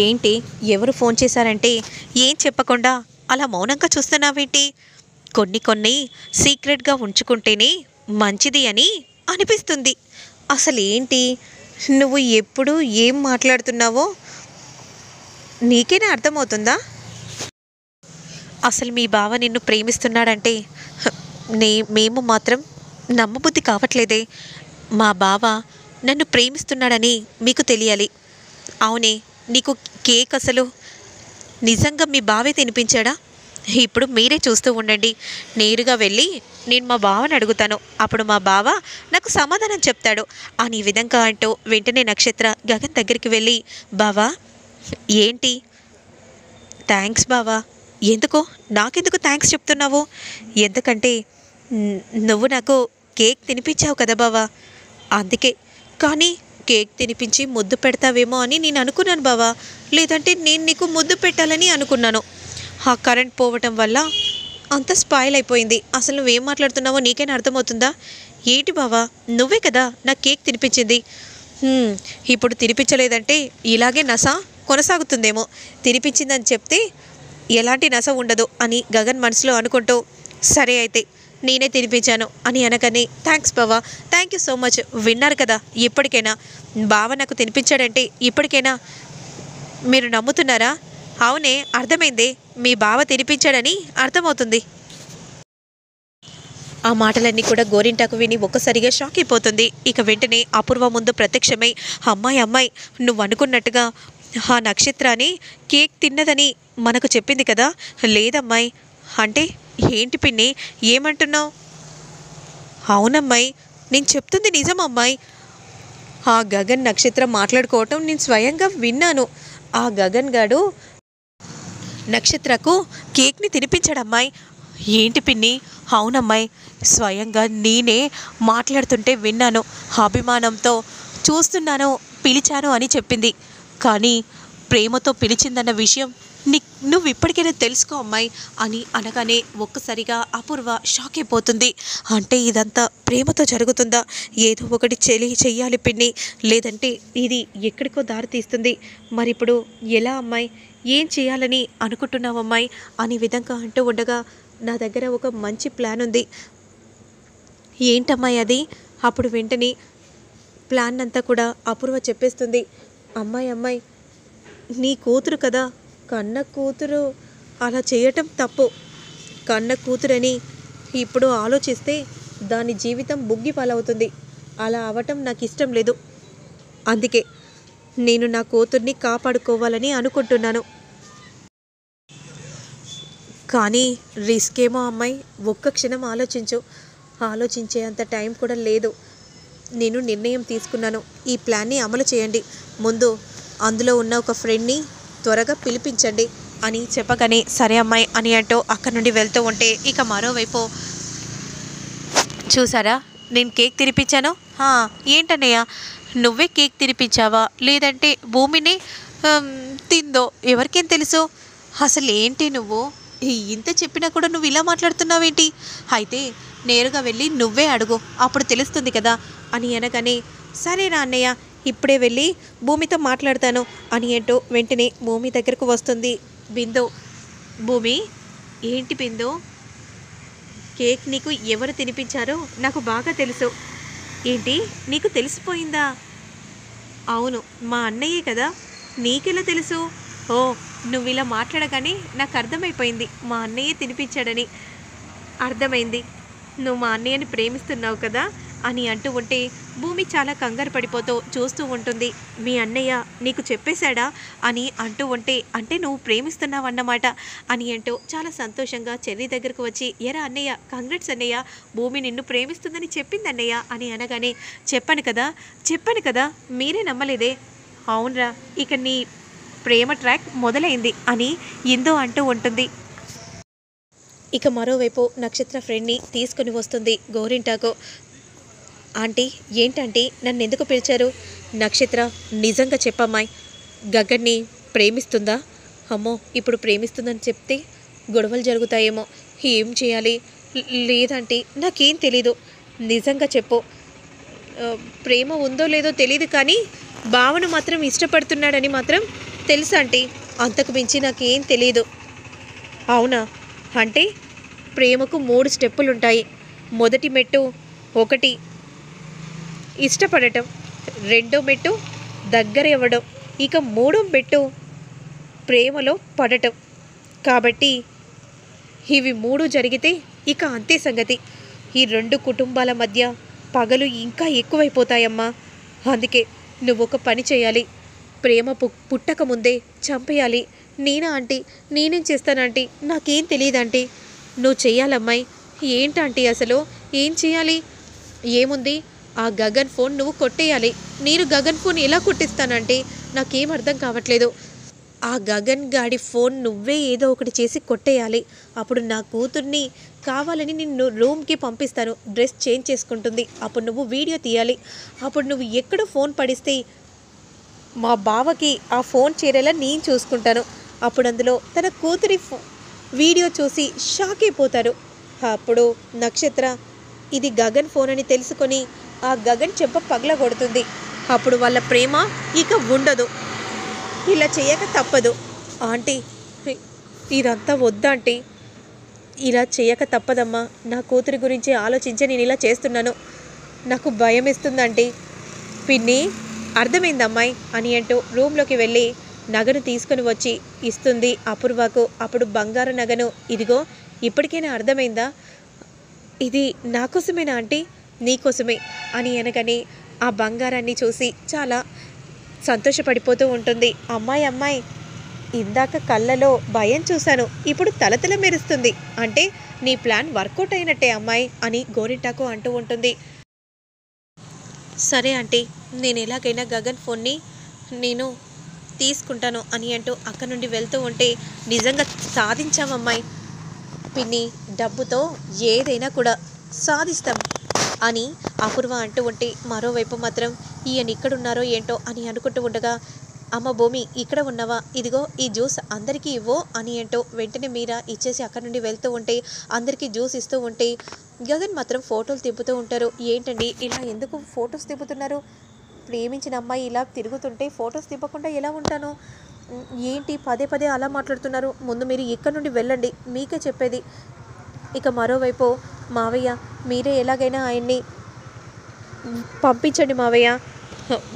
ఏంటి ఎవరు ఫోన్ చేశారంటే ఏం చెప్పకుండా అలా మౌనంగా చూస్తున్నావేంటి? కొన్ని కొన్ని సీక్రెట్గా ఉంచుకుంటేనే మంచిది అని అనిపిస్తుంది. అసలేంటి నువ్వు ఎప్పుడు ఏం మాట్లాడుతున్నావో నీకేనా అర్థమవుతుందా? అసలు మీ బావ నిన్ను ప్రేమిస్తున్నాడంటే హ, మేము మాత్రం నమ్మబుద్ధి కావట్లేదే. మా బావ నన్ను ప్రేమిస్తున్నాడని మీకు తెలియాలి. అవునే, నీకు కేక్ అసలు నిజంగా మీ బావే తినిపించాడా? ఇప్పుడు మీరే చూస్తూ ఉండండి. నేరుగా వెళ్ళి నేను మా బావని అడుగుతాను, అప్పుడు మా బావ నాకు సమాధానం చెప్తాడు అని ఈ విధంగా అంటూ వెంటనే నక్షత్ర గగన్ దగ్గరికి వెళ్ళి, బావా ఏంటి? థ్యాంక్స్ బావా. ఎందుకు? నాకెందుకు థ్యాంక్స్ చెప్తున్నావు? ఎందుకంటే నువ్వు నాకు కేక్ తినిపించావు కదా బావా, అందుకే. కానీ కేక్ తినిపించి ముద్దు పెడతావేమో అని నేను అనుకున్నాను బావా, లేదంటే నేను నీకు ముద్దు పెట్టాలని అనుకున్నాను. ఆ కరెంట్ పోవటం వల్ల అంత స్పాయిల్ అయిపోయింది. అసలు నువ్వేం మాట్లాడుతున్నావో నీకైనా అర్థమవుతుందా? ఏంటి బావా, నువ్వే కదా నాకు కేక్ తినిపించింది. ఇప్పుడు తినిపించలేదంటే ఇలాగే నస కొనసాగుతుందేమో. తినిపించిందని చెప్తే ఎలాంటి నస ఉండదు అని గగన్ మనసులో అనుకుంటూ, సరే అయితే నేనే తినిపించాను అని అనగానే, థ్యాంక్స్ బావా, థ్యాంక్ యూ సో మచ్. విన్నారు కదా, ఇప్పటికైనా బావ నాకు తినిపించాడంటే ఇప్పటికైనా మీరు నమ్ముతున్నారా? అవునే, అర్థమైందే, మీ బావ తినిపించాడని అర్థమవుతుంది. ఆ మాటలన్నీ కూడా గోరింటాకు విని ఒక్కసారిగా షాక్ అయిపోతుంది. ఇక వెంటనే అపూర్వ ముందు ప్రత్యక్షమై, అమ్మాయి అమ్మాయి, నువ్వు అనుకున్నట్టుగా ఆ నక్షత్రాన్ని కేక్ తిన్నదని మనకు చెప్పింది కదా? లేదమ్మాయి. అంటే ఏంటి పిన్ని, ఏమంటున్నావు? అవునమ్మాయి, నేను చెప్తుంది నిజం అమ్మాయి. ఆ గగన్ నక్షత్రం మాట్లాడుకోవటం నేను స్వయంగా విన్నాను. ఆ గగన్ గాడు నక్షత్రకు కేక్ని తినిపించాడమ్మాయి. ఏంటి పిన్ని? అవునమ్మాయి, స్వయంగా నేనే మాట్లాడుతుంటే విన్నాను. అభిమానంతో చూస్తున్నాను, పిలిచాను అని చెప్పింది. కానీ ప్రేమతో పిలిచిందన్న విషయం నువ్వు ఇప్పటికైనా తెలుసుకో అమ్మాయి అని అనగానే ఒక్కసారిగా అపూర్వ షాక్ అయిపోతుంది. అంటే ఇదంతా ప్రేమతో జరుగుతుందా? ఏదో ఒకటి చెయ్యాలి పిన్ని, లేదంటే ఇది ఎక్కడికో దారి తీస్తుంది. మరి ఇప్పుడు ఎలా అమ్మాయి? ఏం చేయాలని అనుకుంటున్నావమ్మాయి అని విధంగా అంటూ ఉండగా, నా దగ్గర ఒక మంచి ప్లాన్ ఉంది. ఏంటమ్మాయి అది? అప్పుడు వెంటనే ప్లాన్ అంతా కూడా అపూర్వ చెప్పేస్తుంది. అమ్మాయి అమ్మాయి, నీ కూతురు కదా, కన్న కూతురు అలా చేయటం తప్పు. కన్న కూతురని ఇప్పుడు ఆలోచిస్తే దాని జీవితం బుగ్గి పాలవుతుంది. అలా అవటం నాకు ఇష్టం లేదు. అందుకే నేను నా కూతుర్ని కాపాడుకోవాలని అనుకుంటున్నాను. కానీ రిస్క్ ఏమో అమ్మాయి, ఒక్క క్షణం ఆలోచించు. ఆలోచించే అంత టైం కూడా లేదు. నేను నిర్ణయం తీసుకున్నాను, ఈ ప్లాన్ని అమలు చేయండి. ముందు అందులో ఉన్న ఒక ఫ్రెండ్ని త్వరగా పిలిపించండి అని చెప్పగానే, సరే అమ్మాయి అని అంటూ అక్కడి నుండి వెళ్తూ ఉంటే, ఇక మరోవైపు చూసారా నేను కేక్ తినిపించాను? ఏంటన్నయ్య, నువ్వే కేక్ తినిపించావా లేదంటే భూమిని తిందో ఎవరికేం తెలుసు? అసలు ఏంటి నువ్వు ఇంత చెప్పినా కూడా నువ్వు ఇలా మాట్లాడుతున్నావేంటి? అయితే నేరుగా వెళ్ళి నువ్వే అడుగు, అప్పుడు తెలుస్తుంది కదా అని అనగానే, సరేనా అన్నయ్య, ఇప్పుడే వెళ్ళి భూమితో మాట్లాడతాను అని అంటూ వెంటనే భూమి దగ్గరకు వస్తుంది బిందు. భూమి, ఏంటి బిందు, కేక్ నీకు ఎవరు తినిపించారో నాకు బాగా తెలుసు. ఏంటి, నీకు తెలిసిపోయిందా? అవును, మా అన్నయ్యే కదా. నీకెలా తెలుసు? ఓ, నువ్వు ఇలా మాట్లాడగానే నాకు అర్థమైపోయింది, మా అన్నయ్యే తినిపించాడని. అర్థమైంది, నువ్వు మా అన్నయ్యని ప్రేమిస్తున్నావు కదా అని అంటూ ఉంటే, భూమి చాలా కంగారు పడిపోతూ చూస్తూ ఉంటుంది. మీ అన్నయ్య నీకు చెప్పేశాడా అని అంటూ ఉంటే, అంటే నువ్వు ప్రేమిస్తున్నావు అన్నమాట అని అంటూ చాలా సంతోషంగా చెర్రీ దగ్గరకు వచ్చి, ఎరా అన్నయ్య, కంగ్రాట్స్ అన్నయ్య, భూమి నిన్ను ప్రేమిస్తుందని చెప్పింది అన్నయ్య అని అనగానే, చెప్పాను కదా మీరే నమ్మలేదే. అవునరా, ఇక నీ ప్రేమ ట్రాక్ మొదలైంది అని ఇందో అంటూ ఉంటుంది. ఇక మరోవైపు నక్షత్ర ఫ్రెండ్ని తీసుకుని వస్తుంది గోరింటాకు. ఆంటీ, ఏంటంటే నన్ను ఎందుకు పిలిచారు? నక్షత్ర, నిజంగా చెప్పమ్మాయి, గగన్ని ప్రేమిస్తుందా? అమ్మో, ఇప్పుడు ప్రేమిస్తుందని చెప్తే గొడవలు జరుగుతాయేమో, ఏం చేయాలి? లేదంటే నాకేం తెలీదు, నిజంగా చెప్పు. ప్రేమ ఉందో లేదో తెలీదు, కానీ భావన మాత్రం ఇష్టపడుతున్నాడని మాత్రం తెలుసు ఆంటీ, అంతకు మించి నాకేం తెలీదు. అవునా? అంటే ప్రేమకు 3 స్టెప్పులుంటాయి. మొదటి మెట్టు 1 ఇష్టపడటం, రెండో మెట్టు దగ్గర ఇవ్వడం, ఇక మూడో మెట్టు ప్రేమలో పడటం. కాబట్టి ఇవి 3 జరిగితే ఇక అంతే సంగతి. ఈ 2 కుటుంబాల మధ్య పగలు ఇంకా ఎక్కువైపోతాయమ్మా. అందుకే నువ్వొక పని చేయాలి. ప్రేమ పుట్టకముందే చంపేయాలి. నేనా ఆంటీ? నేనేం చేస్తానంటీ? నాకేం తెలియదంటీ. నువ్వు చెయ్యాలమ్మాయి. ఏంటంటీ అసలు? ఏం చేయాలి? ఏముంది, ఆ గగన్ ఫోన్ నువ్వు కొట్టేయాలి. నేను గగన్ ఫోన్ ఎలా కొట్టిస్తానంటే నాకేం అర్థం కావట్లేదు. ఆ గగన్ గాడి ఫోన్ నువ్వే ఏదో ఒకటి చేసి కొట్టేయాలి. అప్పుడు నా కూతుర్ని కావాలని నిన్ను రూమ్కి పంపిస్తాను. డ్రెస్ చేంజ్ చేసుకుంటుంది. అప్పుడు నువ్వు వీడియో తీయాలి. అప్పుడు నువ్వు ఎక్కడ ఫోన్ పడిస్తే మా బావకి ఆ ఫోన్ చేరేలా నేను చూసుకుంటాను. అప్పుడు అందులో తన కూతురి వీడియో చూసి షాక్ అయిపోతారు. అప్పుడు నక్షత్ర ఇది గగన్ ఫోన్ అని తెలుసుకొని ఆ గగన్ చెంప పగలగొడుతుంది. అప్పుడు వాళ్ళ ప్రేమ ఇక ఉండదు. ఇలా చేయక తప్పదు. ఆంటీ, ఇదంతా వద్దాంటీ. ఇలా చేయక తప్పదమ్మా. నా కూతురి గురించి ఆలోచించి నేను ఇలా చేస్తున్నాను. నాకు భయం ఇస్తుందంటీ. పిన్ని, అర్థమైందమ్మాయి అని అంటూ రూమ్లోకి వెళ్ళి నగను తీసుకుని వచ్చి ఇస్తుంది అపూర్వకు. అప్పుడు బంగారు నగను, ఇదిగో, ఇప్పటికైనా అర్థమైందా? ఇది నా కోసమేనా ఆంటీ? నీకోసమే అని అనగానే ఆ బంగారాన్ని చూసి చాలా సంతోషపడిపోతూ ఉంటుంది. అమ్మాయి, ఇందాక కళ్ళలో భయం చూశాను, ఇప్పుడు తలతల మెరుస్తుంది. అంటే నీ ప్లాన్ వర్కౌట్ అయినట్టే అమ్మాయి అని గోరింటాకు అంటూ ఉంటుంది. సరే ఆంటీ, నేను ఎలాగైనా గగన్ ఫోన్ని నేను తీసుకుంటాను అని అంటూ అక్కడి నుండి వెళ్తూ ఉంటే, నిజంగా సాధించామమ్మాయి. పిన్ని, డబ్బుతో ఏదైనా కూడా సాధిస్తాం అని అపూర్వ అంటూ ఉంటే, మరోవైపు మాత్రం ఈయన ఇక్కడున్నారో ఏంటో అని అనుకుంటూ ఉండగా, అమ్మ భూమి ఇక్కడ ఉన్నావా? ఇదిగో ఈ జ్యూస్ అందరికీ ఇవ్వో అని అంటూ వెంటనే మీరా ఇచ్చేసి అక్కడి నుండి వెళ్తూ ఉంటే, అందరికీ జ్యూస్ ఇస్తూ ఉంటే గగన్ మాత్రం ఫోటోలు తిప్పుతూ ఉంటారు. ఏంటండి ఇలా ఎందుకు ఫొటోస్ తిప్పుతున్నారు? ప్రేమించిన అమ్మాయి ఇలా తిరుగుతుంటే ఫొటోస్ తిప్పకుండా ఎలా ఉంటాను? ఏంటి పదే పదే అలా మాట్లాడుతున్నారు? ముందు మీరు ఇక్కడి నుండి వెళ్ళండి, మీకే చెప్పేది. ఇక మరోవైపు మావయ్య, మీరే ఎలాగైనా ఆయన్ని పంపించండి మావయ్య.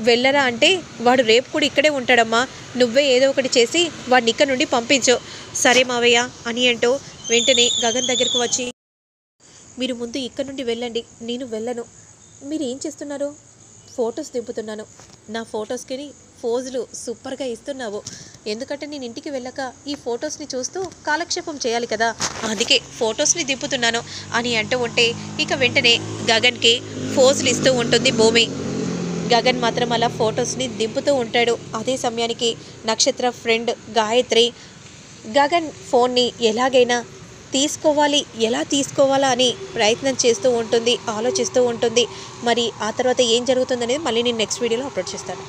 వెళ్ళరా అంటే వాడు రేపు కూడా ఇక్కడే ఉంటాడమ్మా. నువ్వే ఏదో ఒకటి చేసి వాడిని ఇక్కడ నుండి పంపించు. సరే మావయ్య అని అంటూ వెంటనే గగన్ దగ్గరకు వచ్చి, మీరు ముందు ఇక్కడ నుండి వెళ్ళండి, నేను వెళ్ళను. మీరు ఏం చేస్తున్నారు? ఫొటోస్ దింపుతున్నాను. నా ఫొటోస్కి ఫోజులు సూపర్గా ఇస్తున్నావు. ఎందుకంటే నేను ఇంటికి వెళ్ళక ఈ ఫొటోస్ని చూస్తూ కాలక్షేపం చేయాలి కదా, అందుకే ఫొటోస్ని దింపుతున్నాను అని అంటూ ఉంటే, ఇక వెంటనే గగన్కి ఫోజులు ఇస్తూ ఉంటుంది భూమి. గగన్ మాత్రం అలా ఫొటోస్ని దింపుతూ ఉంటాడు. అదే సమయానికి నక్షత్ర ఫ్రెండ్ గాయత్రి గగన్ ఫోన్ని ఎలాగైనా ఎలా తీసుకోవాలా అని ప్రయత్నం చేస్తూ ఉంటుంది, ఆలోచిస్తూ ఉంటుంది. మరి ఆ తర్వాత ఏం జరుగుతుందనేది మళ్ళీ నేను నెక్స్ట్ వీడియోలో అప్లోడ్ చేస్తాను.